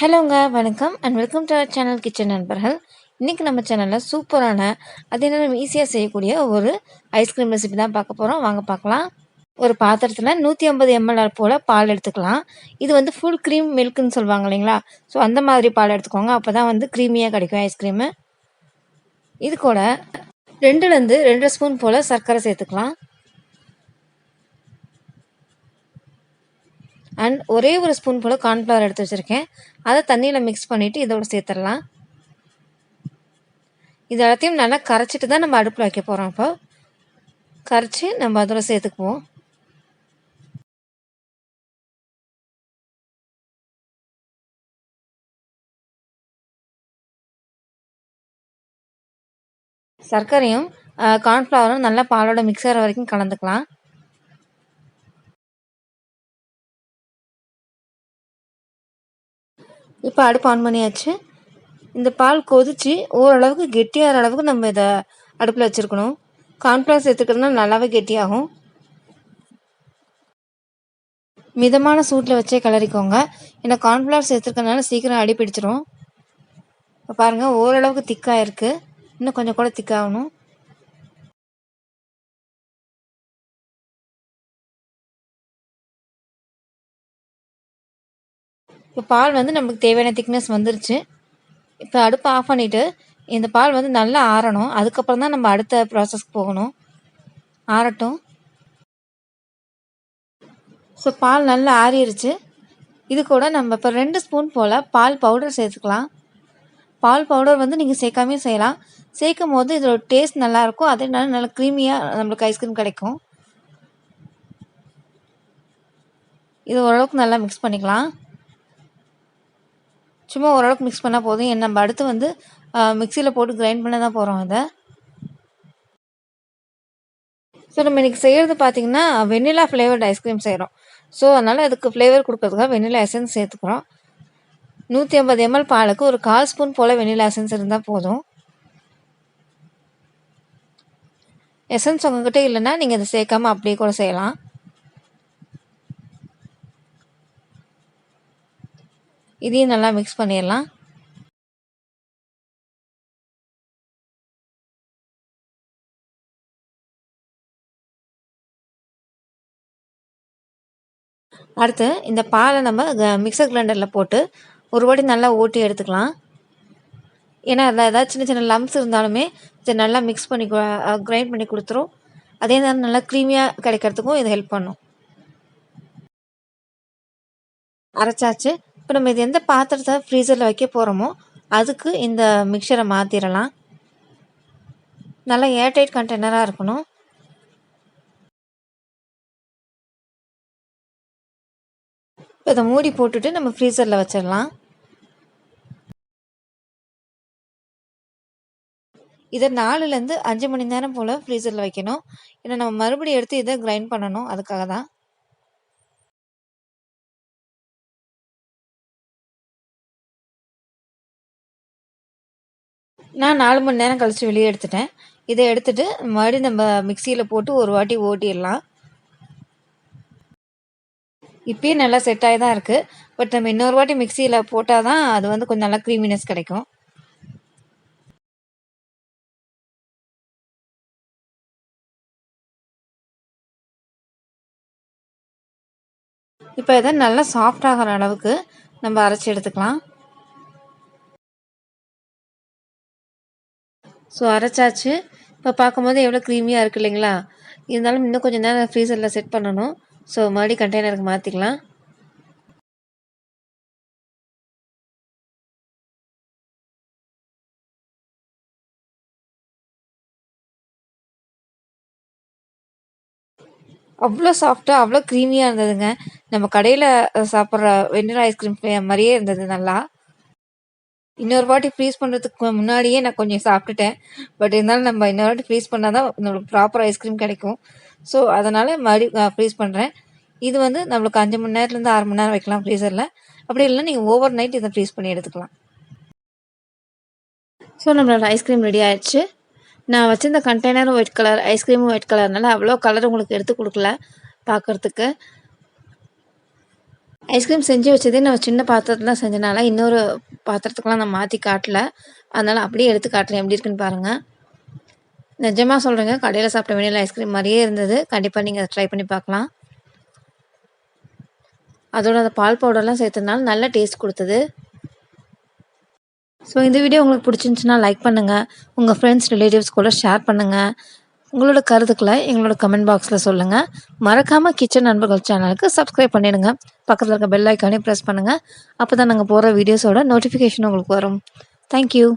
ஹலோங்க, வணக்கம் and welcome to our channel kitchen நண்பர்கள். இன்றைக்கி நம்ம சேனலில் சூப்பரான அதே நேரம் ஈஸியாக செய்யக்கூடிய ஒரு ஐஸ்கிரீம் ரெசிபி தான் பார்க்க போகிறோம். வாங்க பார்க்கலாம். ஒரு பாத்திரத்தில் 150 ml போல் பால் எடுத்துக்கலாம். இது வந்து ஃபுல் க்ரீம் மில்க்குன்னு சொல்லுவாங்க இல்லைங்களா? ஸோ அந்த மாதிரி பால் எடுத்துக்கோங்க. அப்போ தான் வந்து க்ரீமியாக கிடைக்கும் ஐஸ்கிரீமு. இது கூட 2லேருந்து 2 ஸ்பூன் போல் சர்க்கரை சேர்த்துக்கலாம். அண்ட் ஒரே ஒரு ஸ்பூன் போல் கார்ன்ஃப்ளவர் எடுத்து வச்சுருக்கேன். அதை தண்ணியில் மிக்ஸ் பண்ணிவிட்டு இதோட சேர்த்துடலாம். இது எல்லாத்தையும் நல்லா கரைச்சிட்டு தான் நம்ம அடுப்பில் வைக்க போகிறோம். இப்போ கரைச்சி நம்ம அதோட சேர்த்துக்குவோம். சர்க்கரையும் கார்ன்ஃப்ளவரும் நல்லா பாலோட மிக்சர் வரைக்கும் கலந்துக்கலாம். இப்போ அடுப்பு ஆன் பண்ணியாச்சு. இந்த பால் கொதித்து ஓரளவுக்கு கெட்டியாகிற அளவுக்கு நம்ம இதை அடுப்பில் வச்சுருக்கணும். கார்ன்ஃப்ளவர் சேர்த்துக்கிறதுனால நல்லாவே கெட்டியாகும். மிதமான சூட்டில் வச்சே கிளறிக்கோங்க. ஏன்னா கார்ன்ஃப்ளவர் சேர்த்துருக்கறனால சீக்கிரம் அடி பிடிச்சிரும். இப்போ பாருங்கள், ஓரளவுக்கு திக்காக இருக்குது. இன்னும் கொஞ்சம் கூட திக்காகணும். இப்போ பால் வந்து நமக்கு தேவையான திக்னஸ் வந்துருச்சு. இப்போ அடுப்பை ஆஃப் பண்ணிவிட்டு இந்த பால் வந்து நல்லா ஆறணும். அதுக்கப்புறம் தான் நம்ம அடுத்த ப்ராசஸ்க்கு போகணும். ஆறட்டும். ஸோ பால் நல்லா ஆறிடுச்சு. இது கூட நம்ம இப்போ 2 ஸ்பூன் போல் பால் பவுடர் சேர்த்துக்கலாம். பால் பவுடர் வந்து நீங்கள் சேர்க்காமே செய்யலாம். சேர்க்கும் போது இதோட டேஸ்ட் நல்லாயிருக்கும். அதே நல்லா க்ரீமியாக நம்மளுக்கு ஐஸ்கிரீம் கிடைக்கும். இது ஓரளவுக்கு நல்லா மிக்ஸ் பண்ணிக்கலாம். சும்மா ஓரளவுக்கு மிக்ஸ் பண்ணால் போதும். நம்ம அடுத்து வந்து மிக்சியில் போட்டு கிரைண்ட் பண்ண தான் போகிறோம் அதை. ஸோ நம்ம இன்றைக்கி செய்கிறது பார்த்திங்கன்னா வெண்ணிலா ஃப்ளேவர்டு ஐஸ்கிரீம் செய்கிறோம். ஸோ அதனால் அதுக்கு ஃப்ளேவர் கொடுக்கறதுக்காக வெண்ணிலா எசன்ஸ் சேர்த்துக்கிறோம். 150 ml பாலுக்கு ஒரு 1/4 ஸ்பூன் போல் வெண்ணிலா எசன்ஸ் இருந்தால் போதும். எசன்ஸ் உங்கள்கிட்ட இல்லைன்னா நீங்கள் அதை சேர்க்காமல் அப்படியே கூட செய்யலாம். இதையும் நல்லா மிக்ஸ் பண்ணிடலாம். அடுத்து இந்த பாலை நம்ம மிக்சர் கிரைண்டரில் போட்டு ஒரு வாட்டி நல்லா ஓட்டி எடுத்துக்கலாம். ஏன்னா அதில் ஏதாவது சின்ன சின்ன லம்ஸ் இருந்தாலுமே இதை நல்லா மிக்ஸ் பண்ணி கிரைண்ட் பண்ணி கொடுத்துரும். அதே நேரம் நல்லா க்ரீமியாக கிடைக்கிறதுக்கும் இது ஹெல்ப் பண்ணும். அரைச்சாச்சு. இப்போ நம்ம இது எந்த பாத்திரத்தை ஃப்ரீசரில் வைக்க போகிறோமோ அதுக்கு இந்த மிக்சரை மாற்றிடலாம். நல்லா ஏர்டைட் கண்டெய்னராக இருக்கணும். இப்போ இதை மூடி போட்டுட்டு நம்ம ஃப்ரீசரில் வச்சிடலாம். இதை 4லேருந்து 5 மணி நேரம் போல் ஃப்ரீசரில் வைக்கணும். ஏன்னா நம்ம மறுபடியும் எடுத்து இதை கிரைண்ட் பண்ணணும். அதுக்காக தான். நான் 4 மணி நேரம் கழித்து வெளியே எடுத்துட்டேன். இதை எடுத்துகிட்டு மறுபடியும் நம்ம மிக்சியில் போட்டு ஒரு வாட்டி ஓட்டிடலாம். இப்பயே நல்லா செட் ஆகி தான் இருக்குது. பட் நம்ம இன்னொரு வாட்டி மிக்சியில் போட்டால் தான் அது வந்து கொஞ்சம் நல்லா க்ரீமினஸ் கிடைக்கும். இப்போ இதை நல்லா சாஃப்டாகிற அளவுக்கு நம்ம அரைச்சி எடுத்துக்கலாம். ஸோ அரைச்சாச்சு. இப்போ பார்க்கும்போது எவ்வளோ க்ரீமியாக இருக்குது இல்லைங்களா? இருந்தாலும் இன்னும் கொஞ்சம் நேரம் ஃப்ரீசரில் செட் பண்ணணும். ஸோ மறுபடியும் கண்டெய்னருக்கு மாற்றிக்கலாம். அவ்வளோ சாஃப்டாக அவ்வளோ க்ரீமியாக இருந்ததுங்க. நம்ம கடையில் சாப்பிட்ற வெண்ணிலா ஐஸ்கிரீம் மாதிரியே இருந்தது நல்லா. இன்னொரு வாட்டி ஃப்ரீஸ் பண்ணுறதுக்கு முன்னாடியே நான் கொஞ்சம் சாப்பிட்டுட்டேன். பட் இருந்தாலும் நம்ம இன்னொரு வாட்டி ஃப்ரீஸ் பண்ணால் தான் நம்மளுக்கு ப்ராப்பர் ஐஸ்கிரீம் கிடைக்கும். ஸோ அதனால் மறுபடியும் ஃப்ரீஸ் பண்ணுறேன். இது வந்து நம்மளுக்கு 5 மணி நேரத்துலேருந்து 6 மணி நேரம் வைக்கலாம் ஃப்ரீசரில். அப்படி இல்லைன்னா நீங்கள் ஓவர் நைட் இதை ஃப்ரீஸ் பண்ணி எடுத்துக்கலாம். ஸோ நம்மளோட ஐஸ்கிரீம் ரெடி ஆயிடுச்சு. நான் வச்சிருந்த கண்டெய்னரும் ஒயிட் கலர், ஐஸ்கிரீமும் ஒயிட் கலர்னால அவ்வளோ கலர் உங்களுக்கு எடுத்து கொடுக்கல பார்க்குறதுக்கு. ஐஸ்கிரீம் செஞ்சு வச்சதே நான் சின்ன பாத்திரத்துல தான் செஞ்சனால, இன்னொரு பாத்திரத்துக்குலாம் நான் மாத்தி காட்டல. அதனால அப்படியே எடுத்து காட்டுறேன். எப்படி இருக்குன்னு பாருங்க. நிஜமா சொல்றேங்க, கடையில சாப்பிட்ட வெண்ணிலா ஐஸ்கிரீம் மாரியே இருந்தது. கண்டிப்பா நீங்க அத ட்ரை பண்ணி பார்க்கலாம். அதோட அந்த பால் பவுடர்லாம் சேர்த்ததுனால நல்ல டேஸ்ட் குடுத்தது. ஸோ இந்த வீடியோ உங்களுக்கு பிடிச்சிருந்துச்சுன்னா லைக் பண்ணுங்க. உங்க ஃப்ரெண்ட்ஸ், ரிலேட்டிவ்ஸ் கூட ஷேர் பண்ணுங்க. உங்களோட கருத்துக்கள எங்களோட கமெண்ட் பாக்ஸ்ல சொல்லுங்க. மறக்காம கிச்சன் நண்பர்கள் சேனலுக்கு சப்ஸ்கிரைப் பண்ணிடுங்க. பக்கத்துல இருக்க பெல் ஐகானையும் பிரஸ் பண்ணுங்க. அப்பதான் நாங்க போடுற வீடியோஸோட நோட்டிஃபிகேஷன் உங்களுக்கு வரும். Thank you.